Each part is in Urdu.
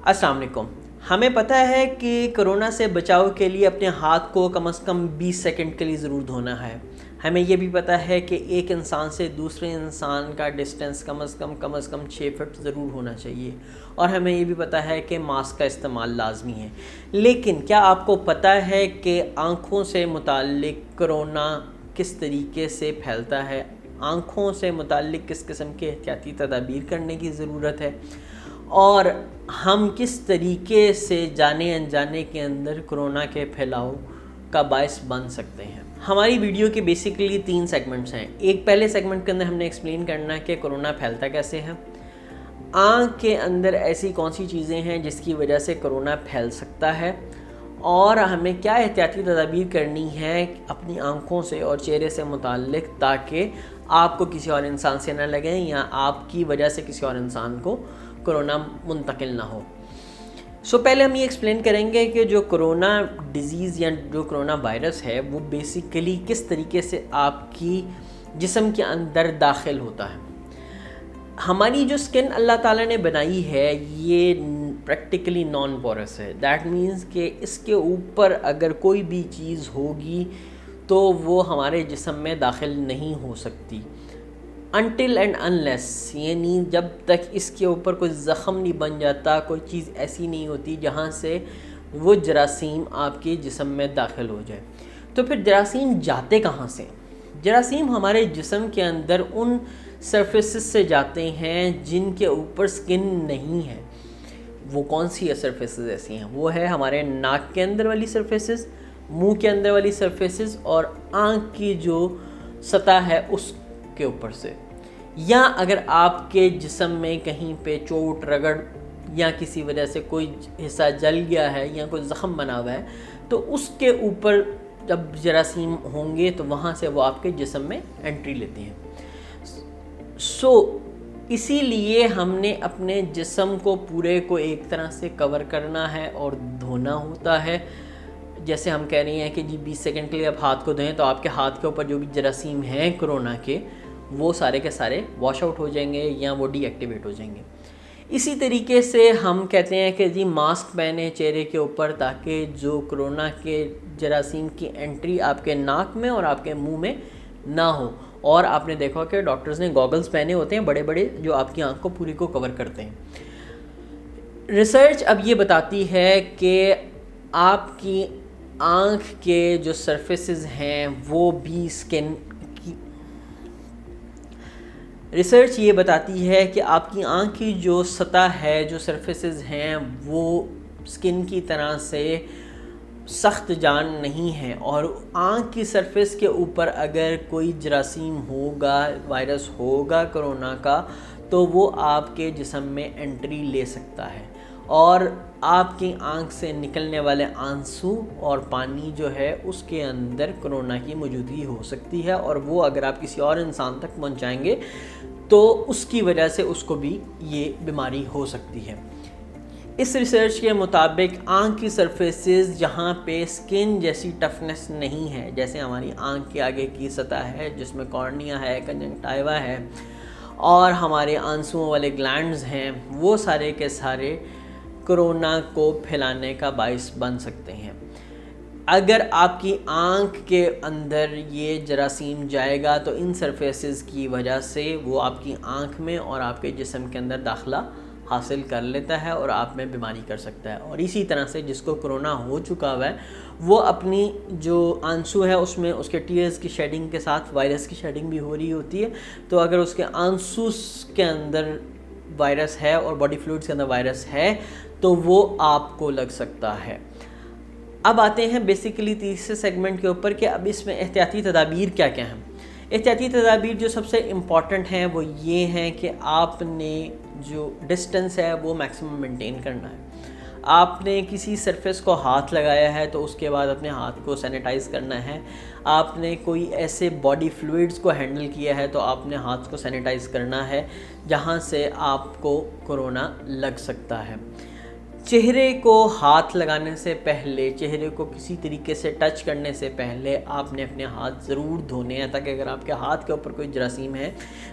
السلام علیکم۔ ہمیں پتہ ہے کہ کرونا سے بچاؤ کے لیے اپنے ہاتھ کو کم از کم 20 سیکنڈ کے لیے ضرور دھونا ہے۔ ہمیں یہ بھی پتہ ہے کہ ایک انسان سے دوسرے انسان کا ڈسٹنس کم از کم 6 فٹ ضرور ہونا چاہیے، اور ہمیں یہ بھی پتہ ہے کہ ماسک کا استعمال لازمی ہے۔ لیکن کیا آپ کو پتہ ہے کہ آنکھوں سے متعلق کرونا کس طریقے سے پھیلتا ہے؟ آنکھوں سے متعلق کس قسم کے احتیاطی تدابیر کرنے کی ضرورت ہے، اور ہم کس طریقے سے جانے انجانے کے اندر کرونا کے پھیلاؤ کا باعث بن سکتے ہیں۔ ہماری ویڈیو کے بیسیکلی 3 سیگمنٹس ہیں۔ ایک پہلے سیگمنٹ کے اندر ہم نے ایکسپلین کرنا ہے کہ کرونا پھیلتا کیسے ہے، آنکھ کے اندر ایسی کون سی چیزیں ہیں جس کی وجہ سے کرونا پھیل سکتا ہے، اور ہمیں کیا احتیاطی تدابیر کرنی ہے اپنی آنکھوں سے اور چہرے سے متعلق تاکہ آپ کو کسی اور انسان سے نہ لگیں یا آپ کی وجہ سے کسی اور انسان کو کرونا منتقل نہ ہو۔ پہلے ہم یہ ایکسپلین کریں گے کہ جو کرونا ڈیزیز یا جو کرونا وائرس ہے وہ بیسیکلی کس طریقے سے آپ کی جسم کے اندر داخل ہوتا ہے۔ ہماری جو سکن اللہ تعالیٰ نے بنائی ہے یہ پریکٹیکلی نان پورس ہے۔ دیٹ مینز کہ اس کے اوپر اگر کوئی بھی چیز ہوگی تو وہ ہمارے جسم میں داخل نہیں ہو سکتی until and unless، یعنی جب تک اس کے اوپر کوئی زخم نہیں بن جاتا، کوئی چیز ایسی نہیں ہوتی جہاں سے وہ جراثیم آپ کے جسم میں داخل ہو جائے۔ تو پھر جراثیم جاتے کہاں سے؟ جراثیم ہمارے جسم کے اندر ان سرفیسز سے جاتے ہیں جن کے اوپر سکن نہیں ہے۔ وہ کون سی سرفیسز ایسی ہیں؟ وہ ہے ہمارے ناک کے اندر والی سرفیسز، منہ کے اندر والی سرفیسز، اور آنکھ کی جو سطح ہے اس کے اوپر سے، یا اگر آپ کے جسم میں کہیں پہ چوٹ رگڑ یا کسی وجہ سے کوئی حصہ جل گیا ہے یا کوئی زخم بنا ہوا ہے تو اس کے اوپر جب جراثیم ہوں گے تو وہاں سے وہ آپ کے جسم میں انٹری لیتے ہیں۔ اسی لیے ہم نے اپنے جسم کو پورے کو ایک طرح سے کور کرنا ہے اور دھونا ہوتا ہے۔ جیسے ہم کہہ رہے ہیں کہ 20 سیکنڈ کے لیے آپ ہاتھ کو دھوئیں تو آپ کے ہاتھ کے اوپر جو بھی جراثیم ہیں کرونا کے وہ سارے کے سارے واش آؤٹ ہو جائیں گے یا وہ ڈی ایکٹیویٹ ہو جائیں گے۔ اسی طریقے سے ہم کہتے ہیں کہ ماسک پہنیں چہرے کے اوپر تاکہ جو کرونا کے جراثیم کی انٹری آپ کے ناک میں اور آپ کے منہ میں نہ ہو۔ اور آپ نے دیکھا کہ ڈاکٹرز نے گوگلز پہنے ہوتے ہیں بڑے بڑے جو آپ کی آنکھ کو پوری کو کور کرتے ہیں۔ ریسرچ اب یہ بتاتی ہے کہ آپ کی آنکھ کے جو سرفیسز ہیں وہ بھی سکن ریسرچ یہ بتاتی ہے کہ آپ کی آنکھ کی جو سطح ہے، جو سرفیسز ہیں، وہ سکن کی طرح سے سخت جان نہیں ہے، اور آنکھ کی سرفیس کے اوپر اگر کوئی جراثیم ہوگا، وائرس ہوگا کرونا کا، تو وہ آپ کے جسم میں انٹری لے سکتا ہے، اور آپ کی آنکھ سے نکلنے والے آنسو اور پانی جو ہے اس کے اندر کرونا کی موجودگی ہو سکتی ہے، اور وہ اگر آپ کسی اور انسان تک پہنچائیں گے تو اس کی وجہ سے اس کو بھی یہ بیماری ہو سکتی ہے۔ اس ریسرچ کے مطابق آنکھ کی سرفیسز جہاں پہ سکن جیسی ٹفنس نہیں ہے، جیسے ہماری آنکھ کے آگے کی سطح ہے جس میں کارنیا ہے، کنجنکٹائیوا ہے، اور ہمارے آنسوؤں والے گلینڈز ہیں، وہ سارے کے سارے کرونا کو پھیلانے کا باعث بن سکتے ہیں۔ اگر آپ کی آنکھ کے اندر یہ جراثیم جائے گا تو ان سرفیسز کی وجہ سے وہ آپ کی آنکھ میں اور آپ کے جسم کے اندر داخلہ حاصل کر لیتا ہے اور آپ میں بیماری کر سکتا ہے۔ اور اسی طرح سے جس کو کرونا ہو چکا ہوا ہے وہ اپنی جو آنسو ہے اس میں اس کے ٹیئرز کی شیڈنگ کے ساتھ وائرس کی شیڈنگ بھی ہو رہی ہوتی ہے، تو اگر اس کے آنسوس کے اندر وائرس ہے اور باڈی فلوئڈز کے اندر وائرس ہے تو وہ آپ کو لگ سکتا ہے۔ اب آتے ہیں بیسیکلی تیسرے سیگمنٹ کے اوپر کہ اب اس میں احتیاطی تدابیر کیا کیا ہیں۔ احتیاطی تدابیر جو سب سے امپورٹنٹ ہیں وہ یہ ہیں کہ آپ نے جو ڈسٹنس ہے وہ میکسیمم مینٹین کرنا ہے۔ آپ نے کسی سرفیس کو ہاتھ لگایا ہے تو اس کے بعد اپنے ہاتھ کو سینیٹائز کرنا ہے۔ آپ نے کوئی ایسے باڈی فلوئڈز کو ہینڈل کیا ہے تو آپ نے ہاتھ کو سینیٹائز کرنا ہے جہاں سے آپ کو کرونا لگ سکتا ہے۔ چہرے کو ہاتھ لگانے سے پہلے، چہرے کو کسی طریقے سے ٹچ کرنے سے پہلے آپ نے اپنے ہاتھ ضرور دھونے ہیں، تاکہ اگر آپ کے ہاتھ کے اوپر کوئی جراثیم ہے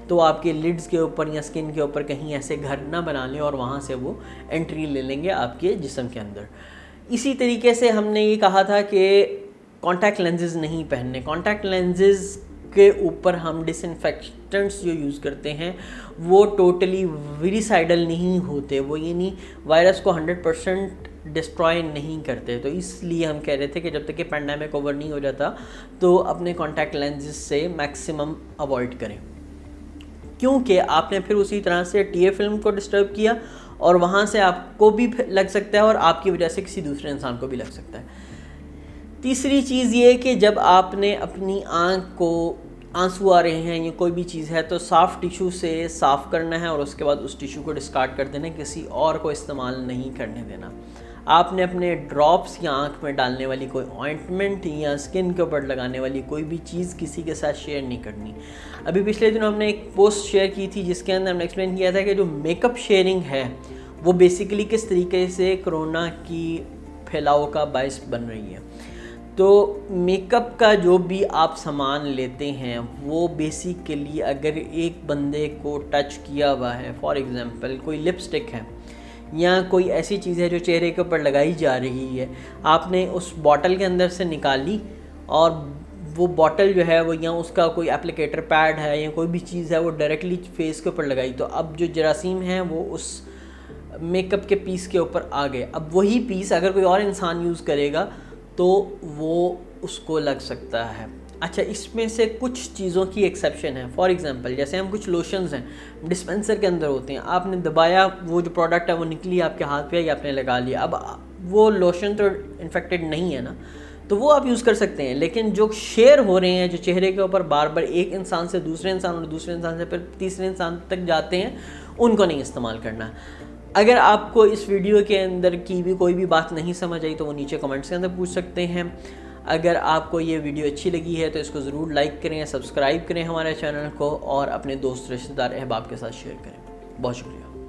تو آپ کے لڈز کے اوپر یا سکن کے اوپر کہیں ایسے گھر نہ بنا لیں اور وہاں سے وہ انٹری لے لیں گے آپ کے جسم کے اندر۔ اسی طریقے سے ہم نے یہ کہا تھا کہ کانٹیکٹ لینزز نہیں پہننے۔ کانٹیکٹ لینزز کے اوپر ہم ڈس انفیکٹنٹس جو یوز کرتے ہیں وہ ٹوٹلی ویریسائڈل نہیں ہوتے، وہ یعنی وائرس کو 100% ڈسٹرائے نہیں کرتے، تو اس لیے ہم کہہ رہے تھے کہ جب تک کہ پینڈیمک اوور نہیں ہو جاتا تو اپنے کانٹیکٹ لینزز سے میکسیمم اوائڈ کریں، کیونکہ آپ نے پھر اسی طرح سے ٹی اے فلم کو ڈسٹرب کیا اور وہاں سے آپ کو بھی لگ سکتا ہے اور آپ کی وجہ سے کسی دوسرے انسان کو بھی لگ سکتا ہے۔ تیسری چیز یہ کہ جب آپ نے اپنی آنکھ کو آنسو آ رہے ہیں یا کوئی بھی چیز ہے تو صاف ٹیشو سے صاف کرنا ہے اور اس کے بعد اس ٹیشو کو ڈسکارڈ کر دینا، کسی اور کو استعمال نہیں کرنے دینا۔ آپ نے اپنے ڈراپس یا آنکھ میں ڈالنے والی کوئی آئنٹمنٹ یا اسکن کے اوپر لگانے والی کوئی بھی چیز کسی کے ساتھ شیئر نہیں کرنی۔ ابھی پچھلے دنوں ہم نے ایک پوسٹ شیئر کی تھی جس کے اندر ہم نے ایکسپلین کیا تھا کہ جو میک اپ شیئرنگ ہے وہ بیسیکلی کس طریقے سے کرونا کی پھیلاؤ کا باعث بن رہی ہے۔ تو میک اپ کا جو بھی آپ سامان لیتے ہیں وہ بیسیکلی اگر ایک بندے کو ٹچ کیا ہوا ہے، فار ایگزامپل کوئی لپسٹک ہے یا کوئی ایسی چیز ہے جو چہرے کے اوپر لگائی جا رہی ہے، آپ نے اس باٹل کے اندر سے نکالی اور وہ باٹل جو ہے وہ یا اس کا کوئی اپلیکیٹر پیڈ ہے یا کوئی بھی چیز ہے وہ ڈائریکٹلی فیس کے اوپر لگائی، تو اب جو جراثیم ہیں وہ اس میک اپ کے پیس کے اوپر آ گئے۔ اب وہی پیس اگر کوئی اور انسان یوز کرے گا تو وہ اس کو لگ سکتا ہے۔ اچھا، اس میں سے کچھ چیزوں کی ایکسیپشن ہے، فار ایگزامپل جیسے ہم کچھ لوشنز ہیں ڈسپینسر کے اندر ہوتے ہیں، آپ نے دبایا، وہ جو پروڈکٹ ہے وہ نکلی آپ کے ہاتھ پہ یا آپ نے لگا لیا، اب وہ لوشن تو انفیکٹڈ نہیں ہے نا، تو وہ آپ یوز کر سکتے ہیں، لیکن جو شیئر ہو رہے ہیں، جو چہرے کے اوپر بار بار ایک انسان سے دوسرے انسان اور دوسرے انسان سے پھر تیسرے انسان تک جاتے ہیں، ان کو نہیں استعمال کرنا۔ اگر آپ کو اس ویڈیو کے اندر کی بھی کوئی بھی بات نہیں سمجھ آئی تو وہ نیچے کمنٹس کے اندر پوچھ سکتے ہیں۔ اگر آپ کو یہ ویڈیو اچھی لگی ہے تو اس کو ضرور لائک کریں، سبسکرائب کریں ہمارے چینل کو، اور اپنے دوست، رشتہ دار، احباب کے ساتھ شیئر کریں۔ بہت شکریہ۔